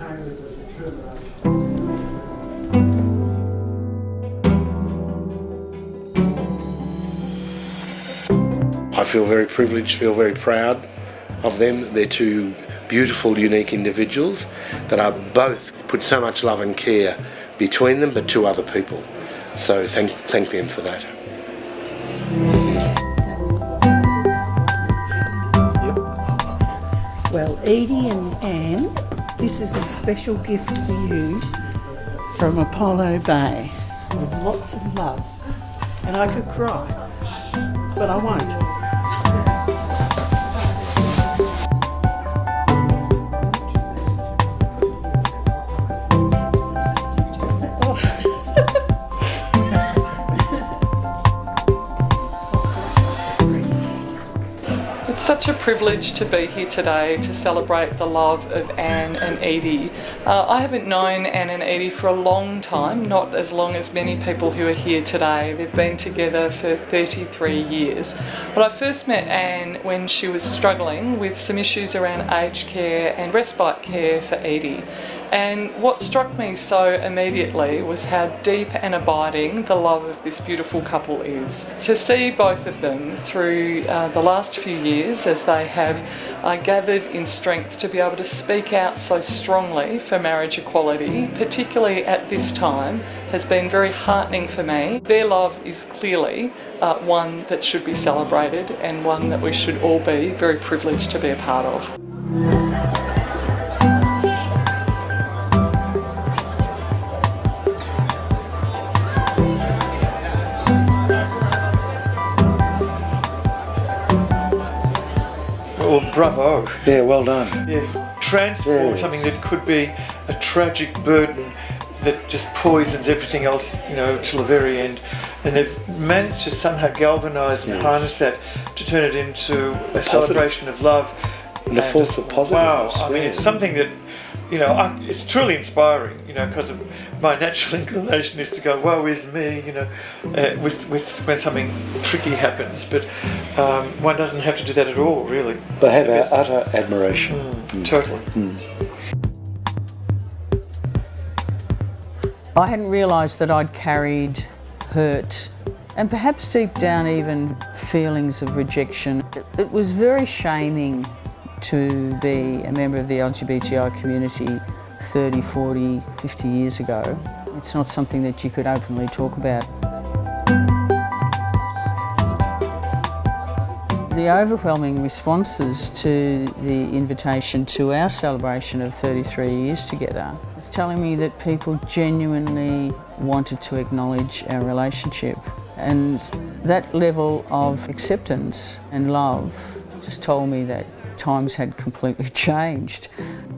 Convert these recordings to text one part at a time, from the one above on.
came with a determination. I feel very privileged, feel very proud of them. They're two beautiful, unique individuals that are both put so much love and care between them, but to other people. So thank them for that. Well, Edie and Anne, this is a special gift for you from Apollo Bay with lots of love. And I could cry, but I won't. It's such a privilege to be here today to celebrate the love of Anne and Edie. I haven't known Anne and Edie for a long time, not as long as many people who are here today. They've been together for 33 years. But I first met Anne when she was struggling with some issues around aged care and respite care for Edie. And what struck me so immediately was how deep and abiding the love of this beautiful couple is. To see both of them through the last few years as they have gathered in strength to be able to speak out so strongly for marriage equality, particularly at this time, has been very heartening for me. Their love is clearly one that should be celebrated and one that we should all be very privileged to be a part of. Well, bravo. Yeah, well done. Yeah, transport something that could be a tragic burden that just poisons everything else, you know, till the very end. And they've managed to somehow galvanise and harness that to turn it into a celebration of love. And a force of positiveness. Wow, I mean, it's something that, you know, it's truly inspiring, you know, because my natural inclination is to go, woe is me, you know, with when something tricky happens. But one doesn't have to do that at all, really. They have our utter admiration. Totally. I hadn't realised that I'd carried hurt and perhaps deep down even feelings of rejection. It was very shaming to be a member of the LGBTI community 30, 40, 50 years ago. It's not something that you could openly talk about. The overwhelming responses to the invitation to our celebration of 33 years together is telling me that people genuinely wanted to acknowledge our relationship. And that level of acceptance and love just told me that times had completely changed.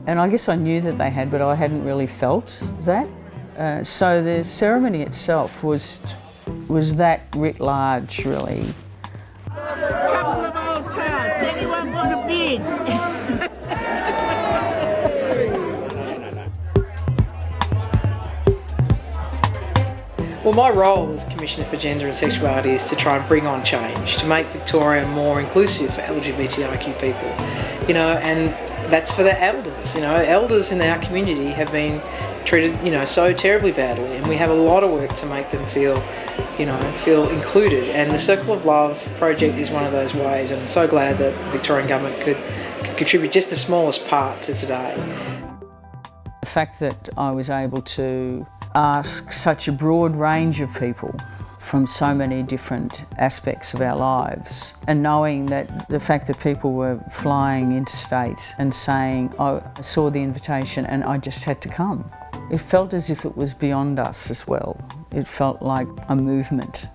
And I guess I knew that they had, but I hadn't really felt that. So the ceremony itself was that writ large, really. Couple of old towns. Anyone want a bid? Well, my role as Commissioner for Gender and Sexuality is to try and bring on change, to make Victoria more inclusive for LGBTIQ people, you know, and that's for the elders, you know. Elders in our community have been treated, you know, so terribly badly, and we have a lot of work to make them feel, you know, feel included. And the Circle of Love project is one of those ways, and I'm so glad that the Victorian Government could contribute just the smallest part to today. The fact that I was able to ask such a broad range of people from so many different aspects of our lives, and knowing that the fact that people were flying interstate and saying, oh, I saw the invitation and I just had to come. It felt as if it was beyond us as well. It felt like a movement.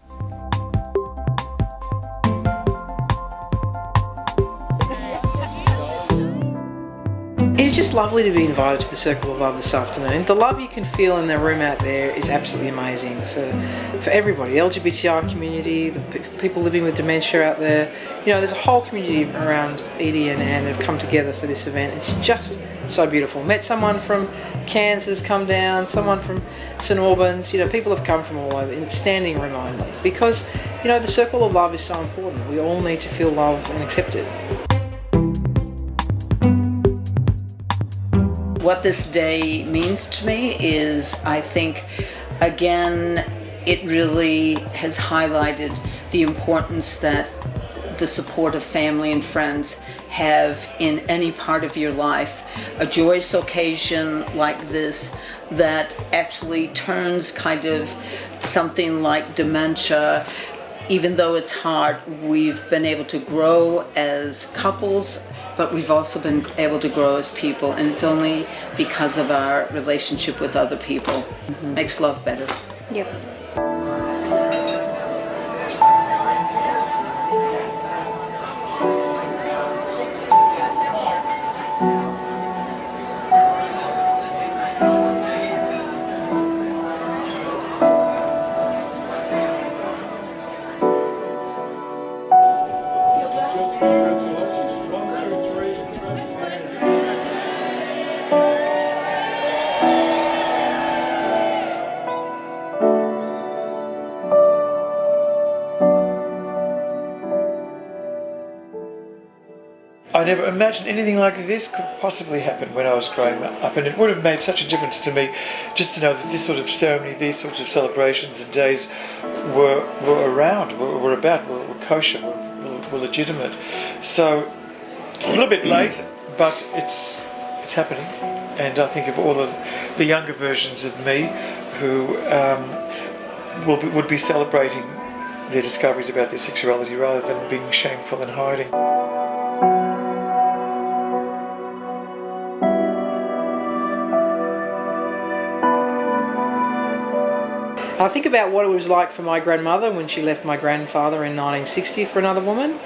It's just lovely to be invited to the Circle of Love this afternoon. The love you can feel in the room out there is absolutely amazing for everybody. The LGBTI community, the people living with dementia out there. You know, there's a whole community around Edie and Anne that have come together for this event. It's just so beautiful. Met someone from Kansas come down, someone from St Albans. You know, people have come from all over, in standing room only. Because, you know, the Circle of Love is so important. We all need to feel loved and accepted. what this day means to me is, I think, again, it really has highlighted the importance that the support of family and friends have in any part of your life. A joyous occasion like this that actually turns kind of something like dementia, even though it's hard, we've been able to grow as couples, but we've also been able to grow as people, and it's only because of our relationship with other people. Makes love better. Yep. I never imagined anything like this could possibly happen when I was growing up, and it would have made such a difference to me just to know that this sort of ceremony, these sorts of celebrations and days were around, were about, were kosher, were legitimate. So it's a little bit late, but it's happening, and I think of all of the younger versions of me who would be celebrating their discoveries about their sexuality rather than being shameful and hiding. I think about what it was like for my grandmother when she left my grandfather in 1960 for another woman,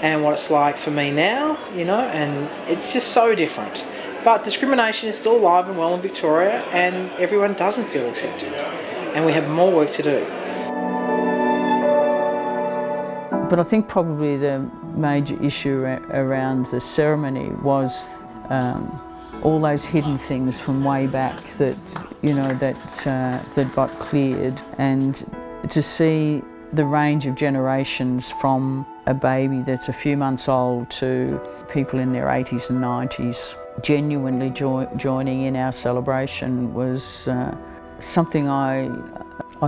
and what it's like for me now, you know, and it's just so different. But discrimination is still alive and well in Victoria, and everyone doesn't feel accepted, and we have more work to do. But I think probably the major issue around the ceremony was all those hidden things from way back that, you know, that got cleared, and to see the range of generations from a baby that's a few months old to people in their 80s and 90s genuinely joining in our celebration was something I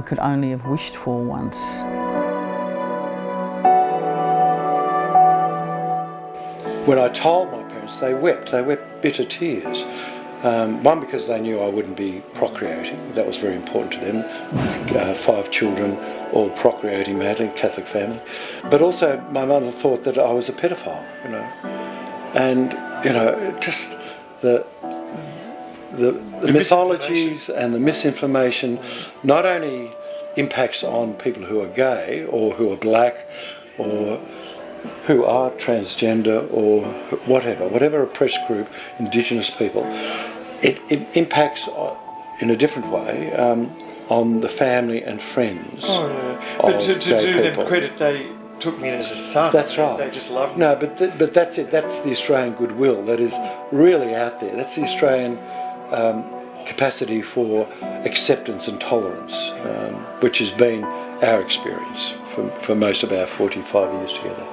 could only have wished for once. When I told my parents, they wept bitter tears. One, because they knew I wouldn't be procreating, that was very important to them. 5 children, all procreating madly, Catholic family. But also my mother thought that I was a pedophile, you know. And, you know, just the mythologies and the misinformation not only impacts on people who are gay or who are black or who are transgender or whatever oppressed group, Indigenous people, it impacts in a different way on the family and friends. Oh, yeah. But to do them credit, they took me in as a son. That's right. They just loved me. No, but that's it. That's the Australian goodwill that is really out there. That's the Australian capacity for acceptance and tolerance, which has been our experience for most of our 45 years together.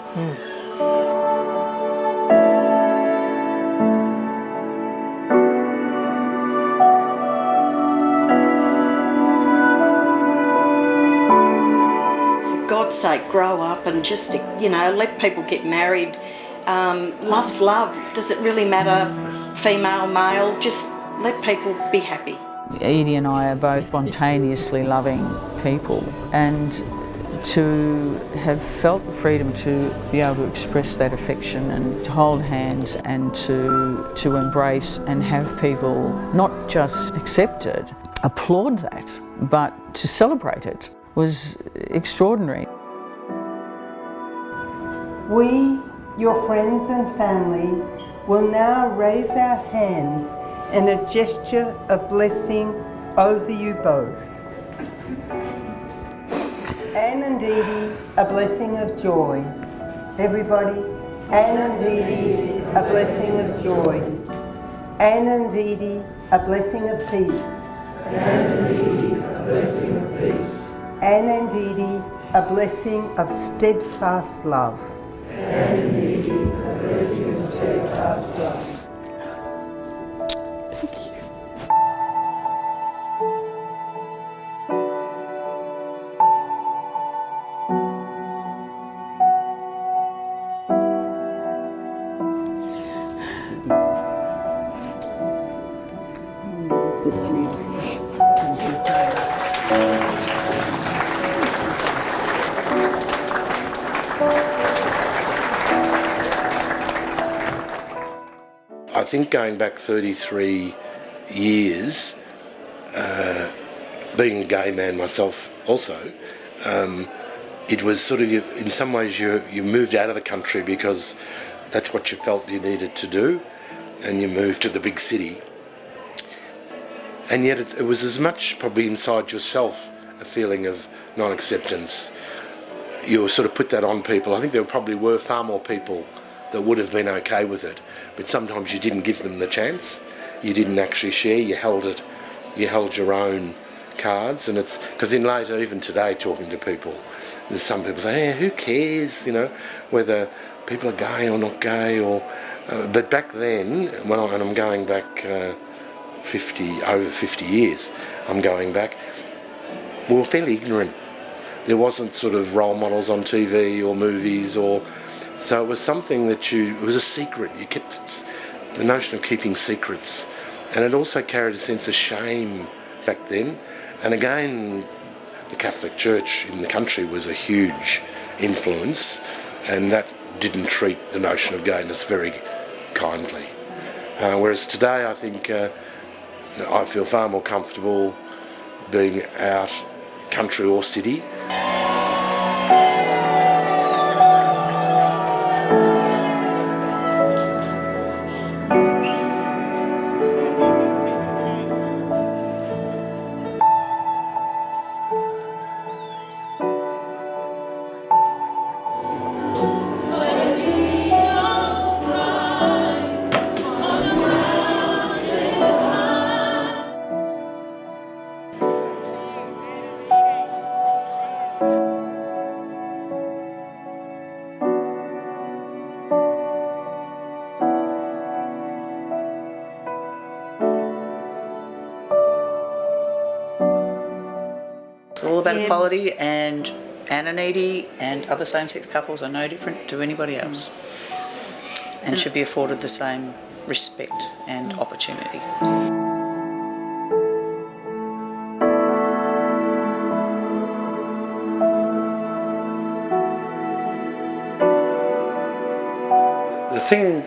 For God's sake, grow up and just, you know, let people get married. Love's love. Does it really matter, female, male? Just let people be happy. Edie and I are both spontaneously loving people, and to have felt the freedom to be able to express that affection and to hold hands and to embrace and have people not just accept it, applaud that, but to celebrate it was extraordinary. We, your friends and family, will now raise our hands in a gesture of blessing over you both. Anne and Edie, a blessing of joy. Everybody, Anne and Edie, a blessing of joy. Anne and Edie, a blessing of peace. Anne and Edie, a blessing of peace. Anne and Edie, a blessing of steadfast love. Anne and Edie, a blessing of steadfast love. Thank you. that's beautiful. Thank you so much. I think going back 33 years, being a gay man myself also, it was sort of, in some ways you moved out of the country because that's what you felt you needed to do, and you moved to the big city. And yet it was as much probably inside yourself a feeling of non-acceptance. You sort of put that on people. I think there probably were far more people that would have been okay with it, but sometimes you didn't give them the chance. You didn't actually share, you held it, you held your own cards. And it's because in later, even today, talking to people, there's some people say, hey, who cares, you know, whether people are gay or not gay, or but back then, and I'm going back over 50 years, I'm going back, we were fairly ignorant. There wasn't sort of role models on TV or movies, or so it was something that it was a secret. You kept the notion of keeping secrets, and it also carried a sense of shame back then. And again, the Catholic Church in the country was a huge influence, and that didn't treat the notion of gayness very kindly. Whereas today, I think I feel far more comfortable being out, country or city. It's all about equality, and Anne and Edie and other same-sex couples are no different to anybody else, and should be afforded the same respect and opportunity. The thing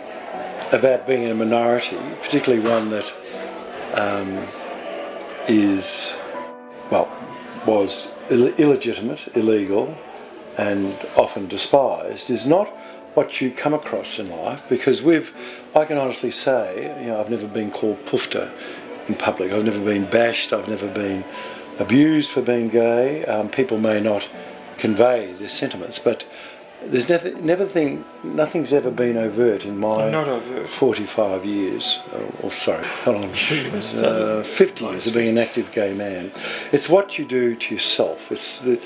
about being a minority, particularly one that was illegitimate, illegal, and often despised, is not what you come across in life. Because I can honestly say, you know, I've never been called pufta in public. I've never been bashed. I've never been abused for being gay. People may not convey their sentiments, but there's nothing's ever been overt in my 45 years, 50 years of being an active gay man. It's what you do to yourself. It's the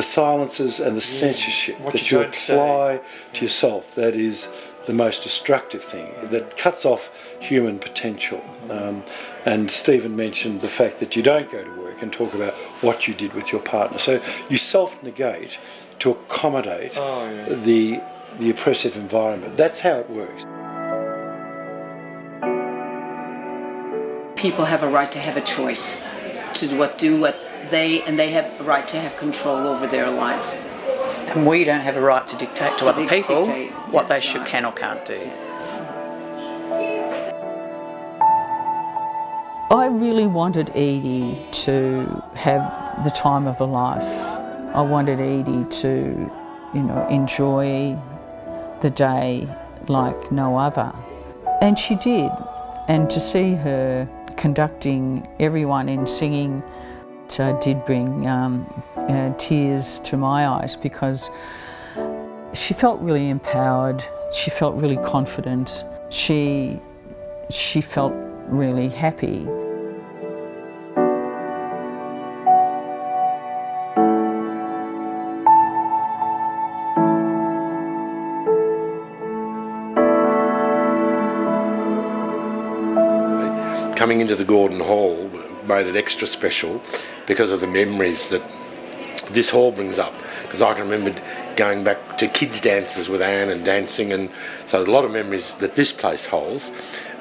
silences and the censorship that you apply to yourself that is the most destructive thing, that cuts off human potential. And Stephen mentioned the fact that you don't go to work and talk about what you did with your partner. So you self-negate to accommodate the oppressive environment. That's how it works. People have a right to have a choice to do what they have a right to have control over their lives. And we don't have a right to dictate to other people what they That's right. can or can't do. I really wanted Edie to have the time of her life. I wanted Edie to, enjoy the day like no other. And she did. And to see her conducting everyone in singing did bring tears to my eyes, because she felt really empowered, she felt really confident, she felt really happy. Coming into the Gordon Hall made it extra special because of the memories that this hall brings up. Because I can remember going back to kids' dances with Anne and dancing, and so there's a lot of memories that this place holds.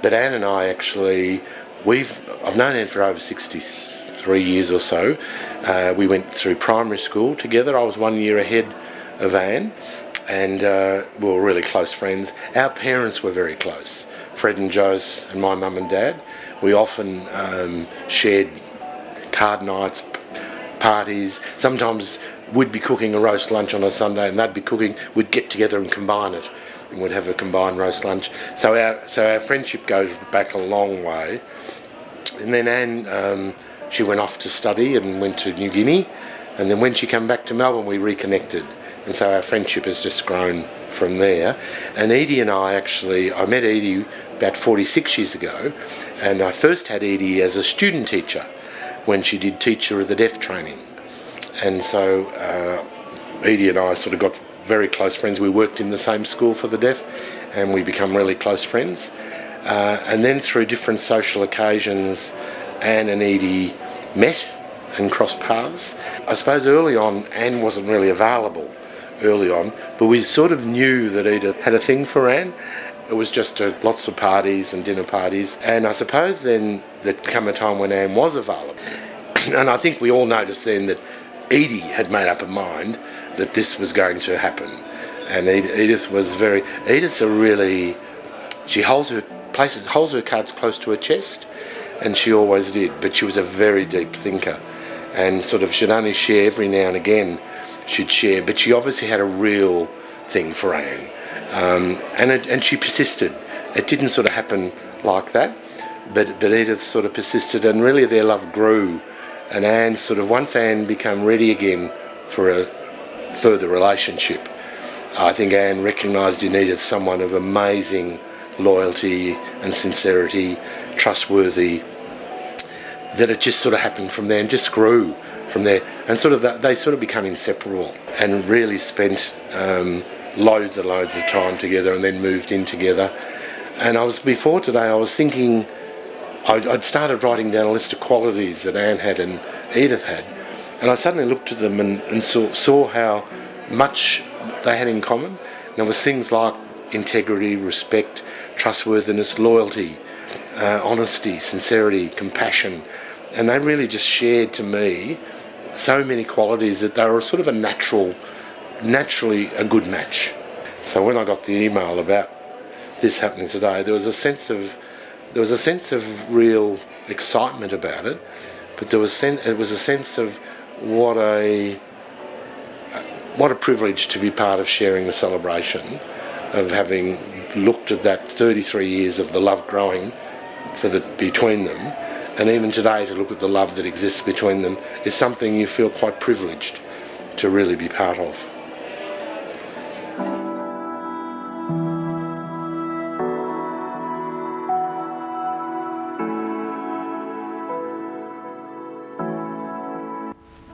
But Anne and I actually, I've known Anne for over 63 years or so. We went through primary school together. I was 1 year ahead of Anne, and we were really close friends. Our parents were very close, Fred and Joyce and my mum and dad. We often shared card nights, parties. Sometimes we'd be cooking a roast lunch on a Sunday and they'd be cooking. We'd get together and combine it, and we'd have a combined roast lunch. So our friendship goes back a long way. And then Anne, she went off to study and went to New Guinea, and then when she came back to Melbourne we reconnected, and so our friendship has just grown from there. And Edie and I met Edie about 46 years ago, and I first had Edie as a student teacher when she did Teacher of the Deaf training. And so Edie and I sort of got very close friends. We worked in the same school for the deaf, and we become really close friends. And then through different social occasions, Anne and Edie met and crossed paths. I suppose early on, Anne wasn't really available early on, but we sort of knew that Edith had a thing for Anne. It was just lots of parties and dinner parties. And I suppose then there'd come a time when Anne was available. And I think we all noticed then that Edie had made up her mind that this was going to happen. And she holds her cards close to her chest, and she always did, but she was a very deep thinker, and sort of she'd only share every now and again, she'd share, but she obviously had a real thing for Anne. And she persisted. It didn't sort of happen like that, but Edith sort of persisted, and really their love grew. And Anne once Anne became ready again for a further relationship, I think Anne recognised in Edith someone of amazing loyalty and sincerity, trustworthy, that it just sort of happened from there and just grew from there. And they sort of become inseparable and really spent loads and loads of time together, and then moved in together. And before today I was thinking, I'd started writing down a list of qualities that Anne had and Edith had, and I suddenly looked at them and saw how much they had in common. And there was things like integrity, respect, trustworthiness, loyalty, honesty, sincerity, compassion, and they really just shared to me so many qualities that they were sort of naturally a good match. So when I got the email about this happening today, there was a sense of real excitement about it, but it was a sense of what a privilege to be part of sharing the celebration of having looked at that 33 years of the love growing between them, and even today to look at the love that exists between them is something you feel quite privileged to really be part of.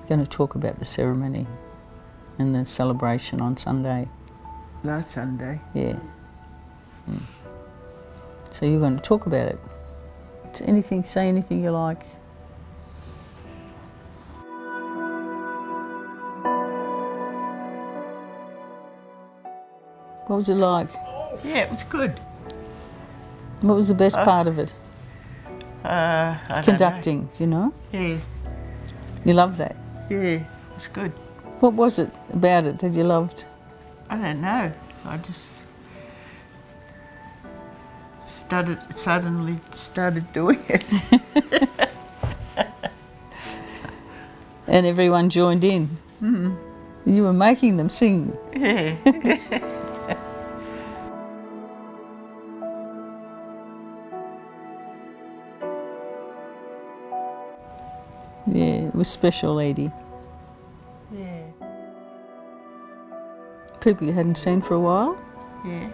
Going to talk about the ceremony and the celebration on Sunday. Last Sunday. Yeah. So you're going to talk about it. Say anything you like. What was it like? Yeah, it was good. What was the best part of it? I don't know. Conducting, you know? Yeah, You loved that? yeah, it was good. What was it about it that you loved? I don't know. I just suddenly started doing it. And everyone joined in? Mm. You were making them sing? Yeah. Yeah, it was special, Edie. Yeah. People you hadn't seen for a while? Yeah.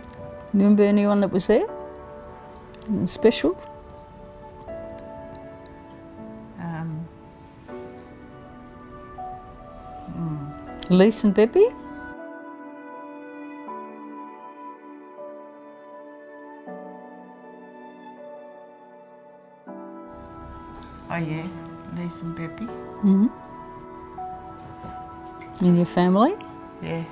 Remember anyone that was there? Special? Lise and Beppy? Oh yeah, Lise and Beppy. Mm-hmm. And your family? Yeah.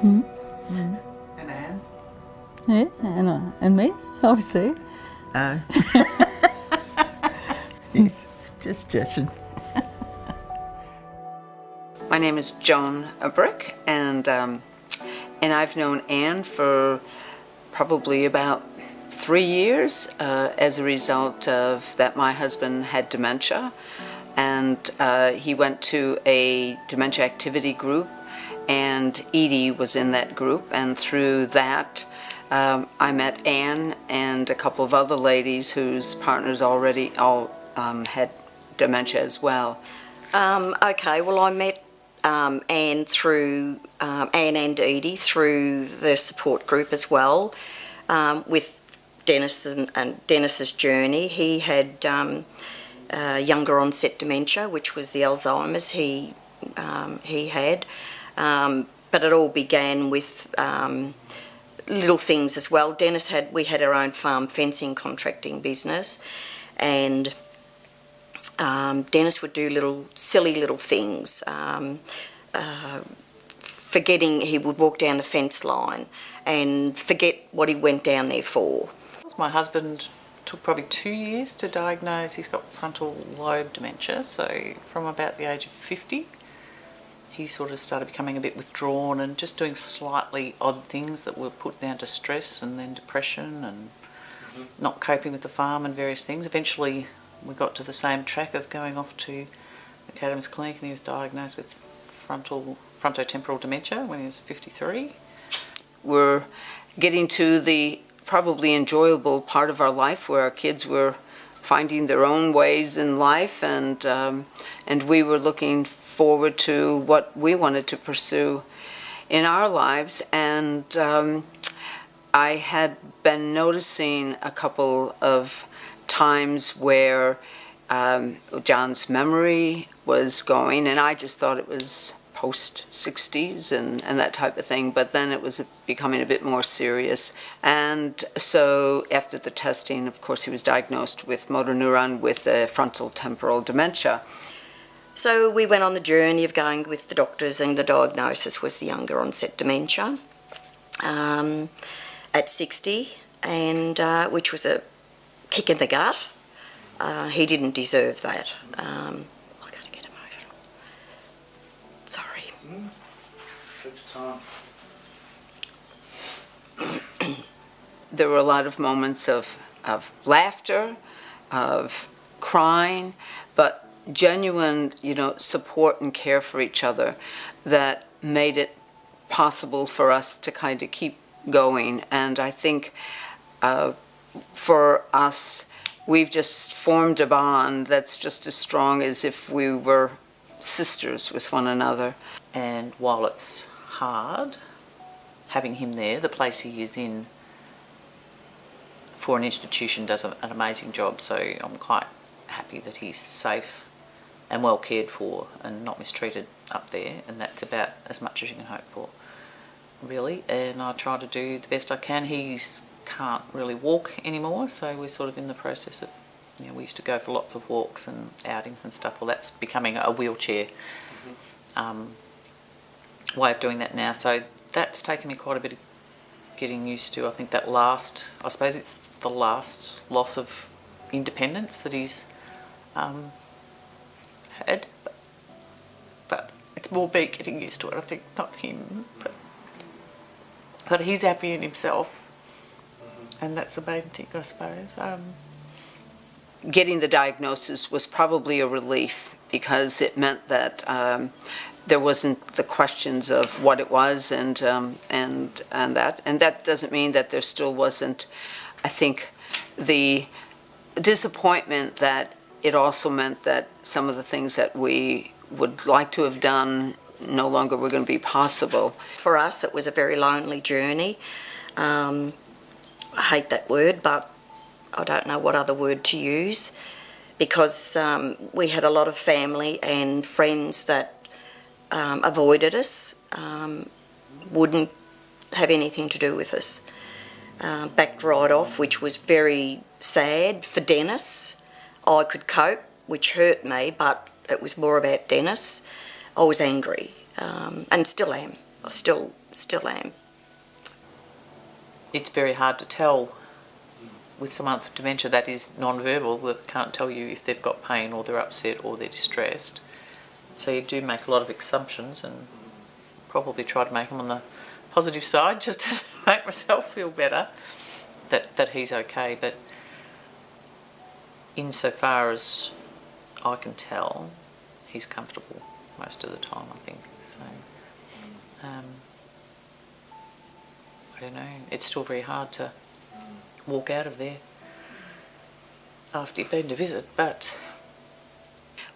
Mm. And Anne? Yeah, and me, obviously. Yes, just joking. My name is Joan Abrick, and I've known Anne for probably about 3 years as a result of that my husband had dementia, and he went to a dementia activity group, and Edie was in that group, and through that I met Anne and a couple of other ladies whose partners already all had dementia as well. Okay, well I met Anne through Anne and Edie through the support group as well, with Dennis and Dennis's journey. He had younger onset dementia, which was the Alzheimer's he had, but it all began with little things as well. We had our own farm fencing contracting business, and Dennis would do silly little things, forgetting he would walk down the fence line and forget what he went down there for. My husband took probably 2 years to diagnose. He's got frontal lobe dementia, so from about the age of 50 he sort of started becoming a bit withdrawn and just doing slightly odd things that were put down to stress and then depression and not coping with the farm and various things. Eventually we got to the same track of going off to Academy's clinic, and he was diagnosed with frontotemporal dementia when he was 53. We're getting to the probably enjoyable part of our life where our kids were finding their own ways in life, and we were looking forward to what we wanted to pursue in our lives. And I had been noticing a couple of times where John's memory was going, and I just thought it was post-60s and that type of thing, but then it was becoming a bit more serious. And so after the testing, of course, he was diagnosed with motor neuron with frontal temporal dementia. So we went on the journey of going with the doctors, and the diagnosis was the younger onset dementia at 60, and which was a kick in the gut. He didn't deserve that. I gotta get emotional. Sorry. Take your time. There were a lot of moments of laughter, of crying, but genuine, support and care for each other that made it possible for us to kind of keep going. And I think for us, we've just formed a bond that's just as strong as if we were sisters with one another. And while it's hard having him there, the place he is in for an institution does an amazing job, so I'm quite happy that he's safe and well cared for and not mistreated up there, and that's about as much as you can hope for, really. And I try to do the best I can. He can't really walk anymore, so we're sort of in the process of, we used to go for lots of walks and outings and stuff. Well, that's becoming a wheelchair way of doing that now, so that's taken me quite a bit of getting used to. I think that I suppose it's the last loss of independence that he's had, but it's more me getting used to it, I think, not him, but he's happy in himself, and that's the main thing, I suppose. Getting the diagnosis was probably a relief, because it meant that there wasn't the questions of what it was and that doesn't mean that there still wasn't, I think, the disappointment that it also meant that some of the things that we would like to have done no longer were going to be possible. For us, it was a very lonely journey. I hate that word, but I don't know what other word to use, because we had a lot of family and friends that avoided us, wouldn't have anything to do with us. Backed right off, which was very sad for Dennis. I could cope, which hurt me, but it was more about Dennis. I was angry, and still am. I still still am. It's very hard to tell with someone with dementia that is non-verbal, that can't tell you if they've got pain or they're upset or they're distressed. So you do make a lot of assumptions and probably try to make them on the positive side just to make myself feel better that he's okay. But insofar as I can tell, he's comfortable most of the time, I think. So I don't know, it's still very hard to walk out of there after you've been to visit, but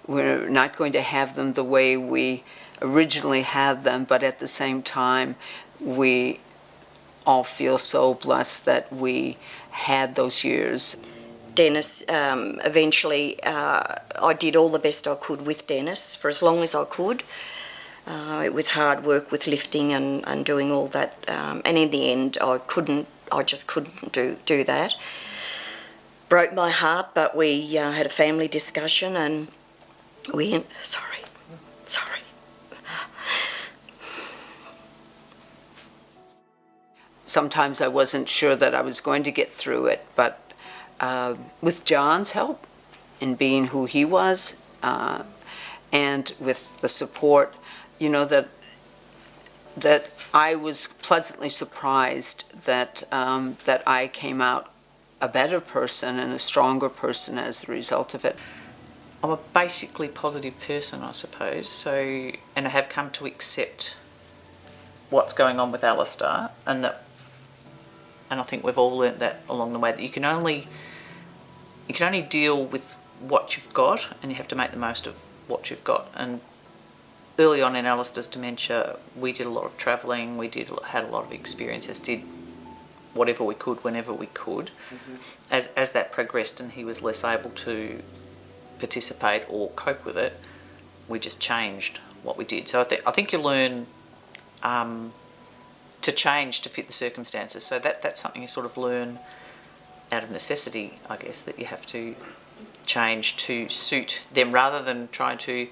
we're not going to have them the way we originally had them, but at the same time we all feel so blessed that we had those years. Dennis, eventually I did all the best I could with Dennis for as long as I could. It was hard work with lifting and doing all that, and in the end I just couldn't do that. Broke my heart, but we had a family discussion and we... Sorry. Sometimes I wasn't sure that I was going to get through it, but with John's help in being who he was, and with the support, you know, that I was pleasantly surprised that that I came out a better person and a stronger person as a result of it. I'm a basically positive person, I suppose, so, and I have come to accept what's going on with Alistair, and I think we've all learnt that along the way, that you can only deal with what you've got, and you have to make the most of what you've got. And early on in Alistair's dementia, we did a lot of travelling, had a lot of experiences, did whatever we could whenever we could. As that progressed and he was less able to participate or cope with it, we just changed what we did. So I think you learn to change to fit the circumstances. So that's something you sort of learn out of necessity, I guess, that you have to change to suit them rather than trying to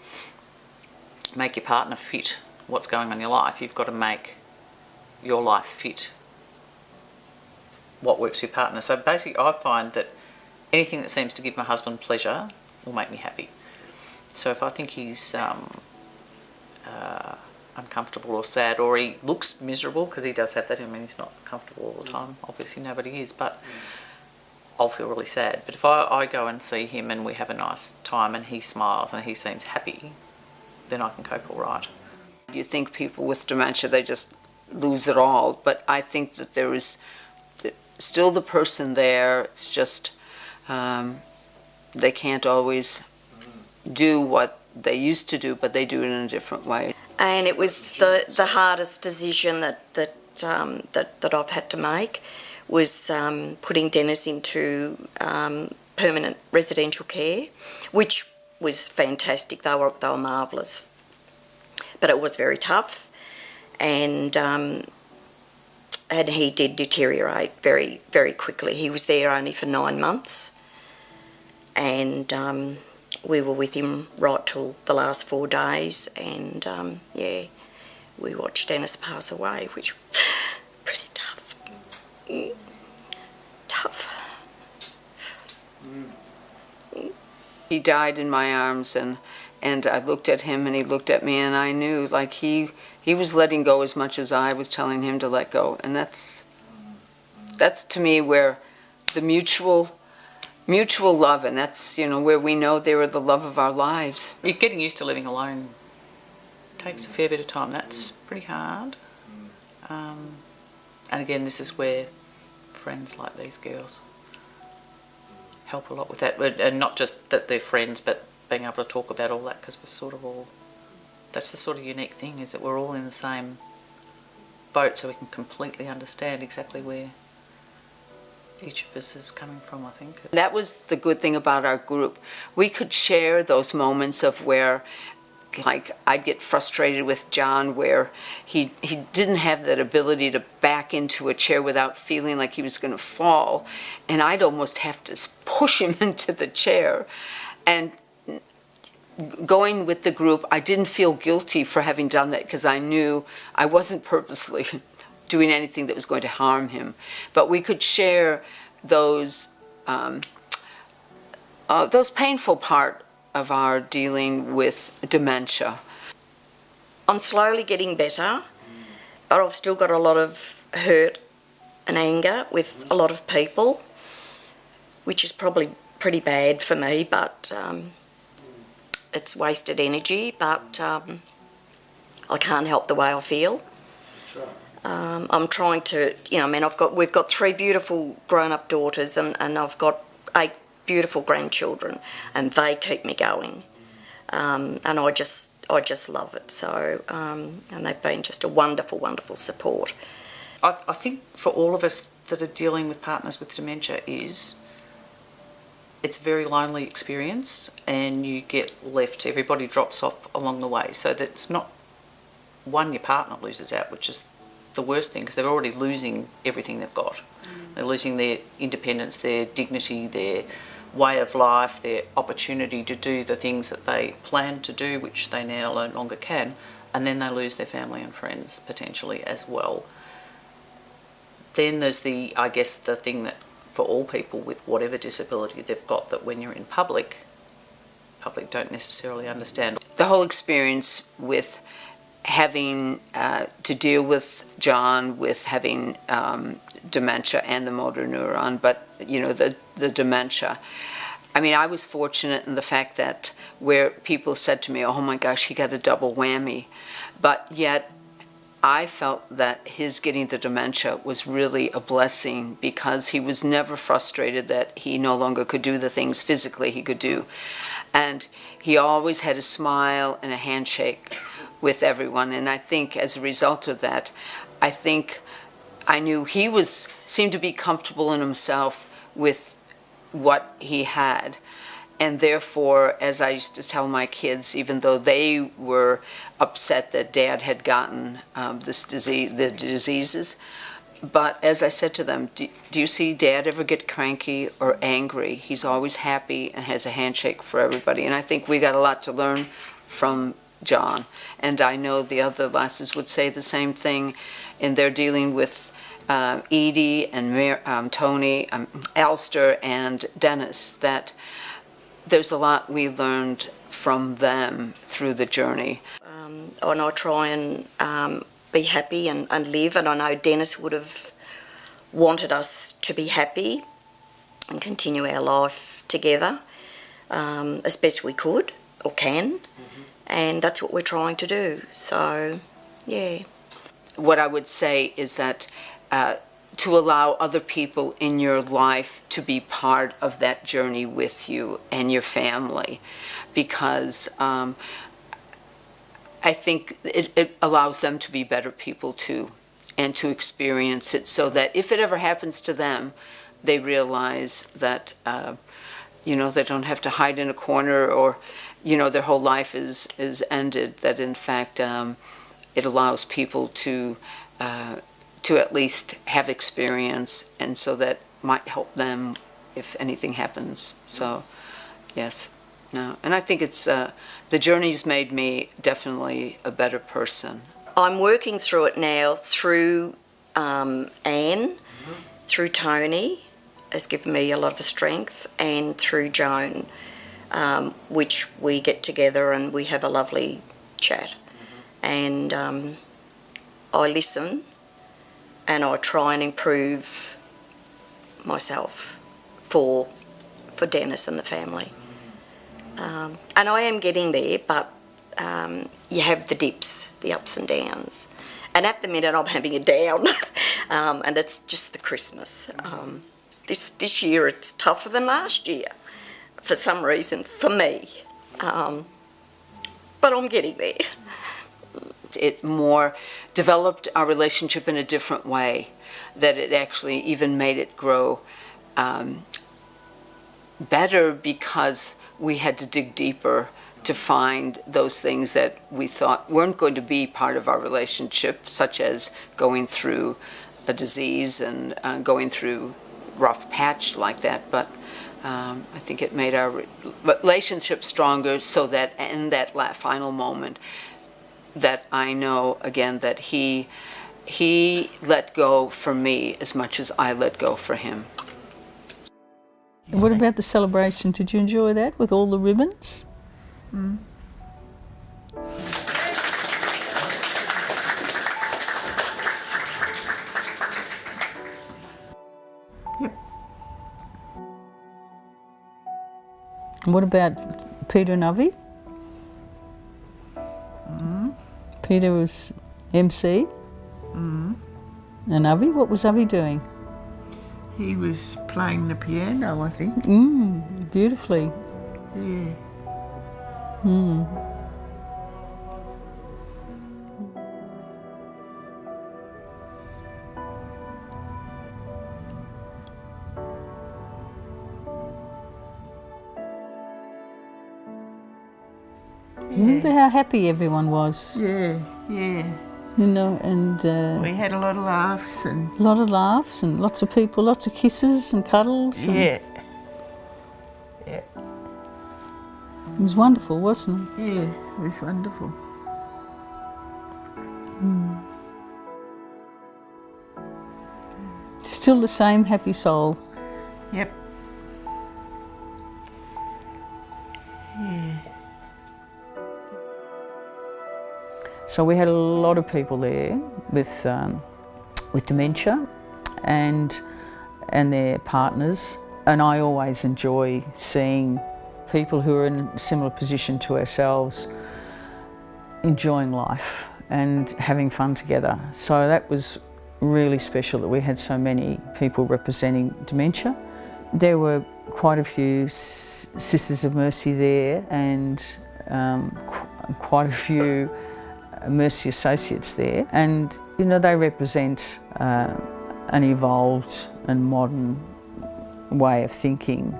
make your partner fit what's going on in your life. You've got to make your life fit what works for your partner. So basically I find that anything that seems to give my husband pleasure will make me happy. So if I think he's uncomfortable or sad, or he looks miserable, because he does have that, I mean, he's not comfortable all the time, obviously nobody is, but I'll feel really sad. But if I go and see him and we have a nice time and he smiles and he seems happy, then I can cope all right. You think people with dementia, they just lose it all, but I think that there is still the person there. It's just they can't always do what they used to do, but they do it in a different way. And it was the hardest decision that I've had to make was putting Dennis into permanent residential care, which was fantastic. They were marvellous, but it was very tough, and he did deteriorate very, very quickly. He was there only for 9 months, and we were with him right till the last 4 days, and we watched Dennis pass away, which was pretty tough. He died in my arms, and I looked at him and he looked at me, and I knew, like, he was letting go as much as I was telling him to let go. And that's to me where the mutual love, and that's, you know, where we know they were the love of our lives. You're getting used to living alone. It takes a fair bit of time. That's pretty hard. And again, this is where friends like these girls help a lot with that. And not just that they're friends, but being able to talk about all that, because we're sort of all... That's the sort of unique thing, is that we're all in the same boat, so we can completely understand exactly where each of us is coming from, I think. That was the good thing about our group. We could share those moments of where, like, I'd get frustrated with John where he didn't have that ability to back into a chair without feeling like he was going to fall, and I'd almost have to push him into the chair. And going with the group, I didn't feel guilty for having done that because I knew I wasn't purposely doing anything that was going to harm him. But we could share those painful part of our dealing with dementia. I'm slowly getting better, but I've still got a lot of hurt and anger with a lot of people, which is probably pretty bad for me, but it's wasted energy, but I can't help the way I feel. I'm trying to, we've got 3 beautiful grown-up daughters and I've got 8 beautiful grandchildren, and they keep me going. And I just love it. So, and they've been just a wonderful, wonderful support. I think for all of us that are dealing with partners with dementia it's a very lonely experience, and you get left, everybody drops off along the way. So that it's not, one, your partner loses out, which is the worst thing, because they're already losing everything they've got. They're losing their independence, their dignity, their way of life, their opportunity to do the things that they planned to do, which they now no longer can, and then they lose their family and friends potentially as well. Then there's I guess the thing that for all people with whatever disability they've got, that when you're in public don't necessarily understand. The whole experience with having to deal with John, with having dementia and the motor neuron, but the dementia. I mean, I was fortunate in the fact that where people said to me, oh my gosh, he got a double whammy, but yet I felt that his getting the dementia was really a blessing, because he was never frustrated that he no longer could do the things physically he could do. And he always had a smile and a handshake with everyone. And I think as a result of that, I knew he seemed to be comfortable in himself with what he had. And therefore, as I used to tell my kids, even though they were upset that Dad had gotten the diseases, but as I said to them, do you see Dad ever get cranky or angry? He's always happy and has a handshake for everybody. And I think we got a lot to learn from John. And I know the other lasses would say the same thing in their dealing with Edie and Tony, Alistair and Dennis, that there's a lot we learned from them through the journey. And I try and be happy and live, and I know Dennis would have wanted us to be happy and continue our life together as best we could or can, and that's what we're trying to do. So, yeah. What I would say is that to allow other people in your life to be part of that journey with you and your family, because I think it allows them to be better people too, and to experience it, so that if it ever happens to them, they realize that they don't have to hide in a corner, or their whole life is ended. That in fact it allows people to at least have experience, and so that might help them if anything happens. So, yes, no, and I think it's the journey's made me definitely a better person. I'm working through it now through Anne, through Tony, has given me a lot of strength, and through Joan, which we get together and we have a lovely chat, and I listen. And I try and improve myself for Dennis and the family. And I am getting there, but you have the dips, the ups and downs. And at the minute I'm having a down, and it's just the Christmas. This year it's tougher than last year, for some reason, for me. But I'm getting there. It more developed our relationship in a different way, that it actually even made it grow better, because we had to dig deeper to find those things that we thought weren't going to be part of our relationship, such as going through a disease and going through rough patch like that. But I think it made our relationship stronger, so that in that final moment that I know again that he let go for me as much as I let go for him. And what about the celebration? Did you enjoy that with all the ribbons? Mm. Yep. And what about Peter and Avi? Mm. Peter was MC. Mm. And Avi, what was Avi doing? He was playing the piano, I think. Beautifully. Yeah. Remember how happy everyone was? Yeah, yeah. You know, and We had a lot of laughs and... a lot of laughs and lots of people, lots of kisses and cuddles. And Yeah. Yeah. it was wonderful, wasn't it? Yeah, it was wonderful. Still the same happy soul. Yep. Yeah. So we had a lot of people there with dementia and their partners, and I always enjoy seeing people who are in a similar position to ourselves enjoying life and having fun together. So that was really special that we had so many people representing dementia. There were quite a few Sisters of Mercy there, and quite a few Mercy associates there, and you know, they represent an evolved and modern way of thinking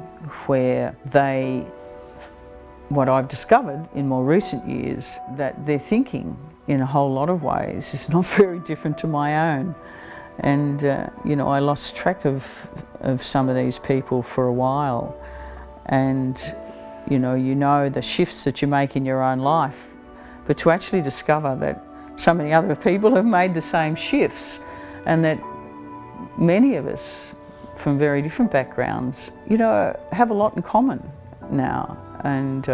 where what I've discovered in more recent years, that their thinking in a whole lot of ways is not very different to my own. And you know, I lost track of some of these people for a while, and you know the shifts that you make in your own life, but to actually discover that so many other people have made the same shifts, and that many of us from very different backgrounds, you know, have a lot in common now. And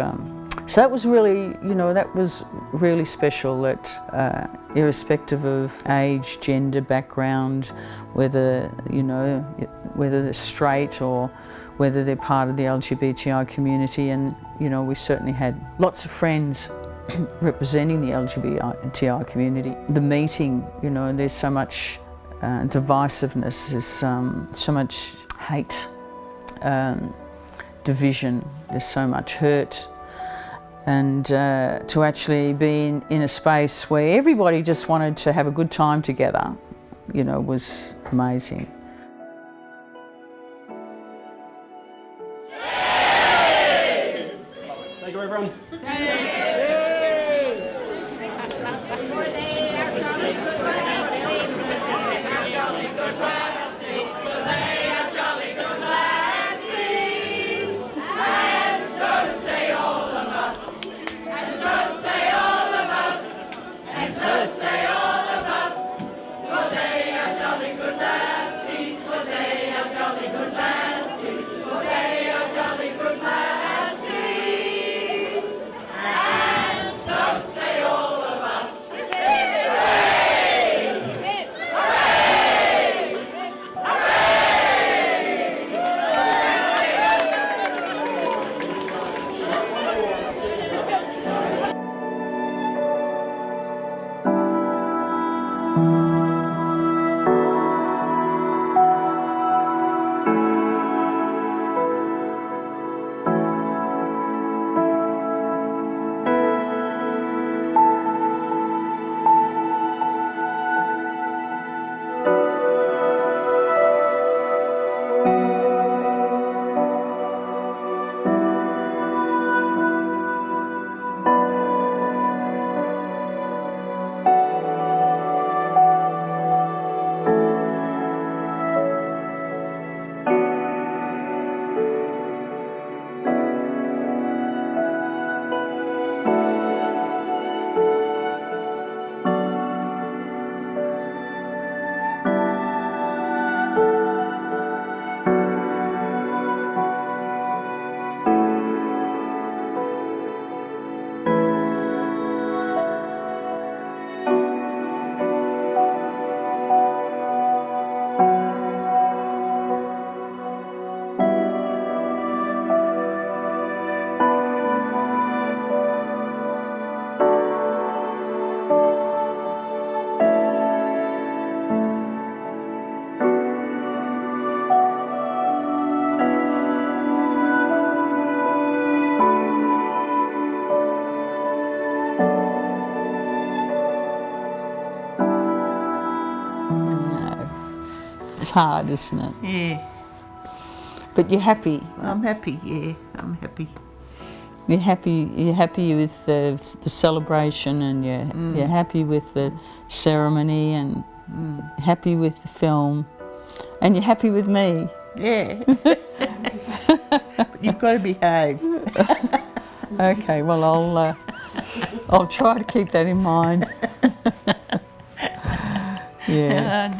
so that was really special, that irrespective of age, gender, background, whether they're straight or whether they're part of the LGBTI community, and you know, we certainly had lots of friends representing the LGBTI community. The meeting, you know, there's so much divisiveness, there's so much hate, division, there's so much hurt, and to actually be in a space where everybody just wanted to have a good time together, you know, was amazing. Thank you, everyone. It's hard, isn't it? Yeah. But you're happy. I'm happy, yeah, I'm happy. You're happy with the celebration, and you're happy with the ceremony, and happy with the film, and you're happy with me. Yeah. But you've got to behave. Okay, well I'll try to keep that in mind. Yeah.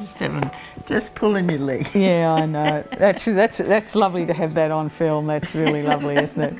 Just pulling your leg. Yeah, I know. That's lovely to have that on film. That's really lovely, isn't it?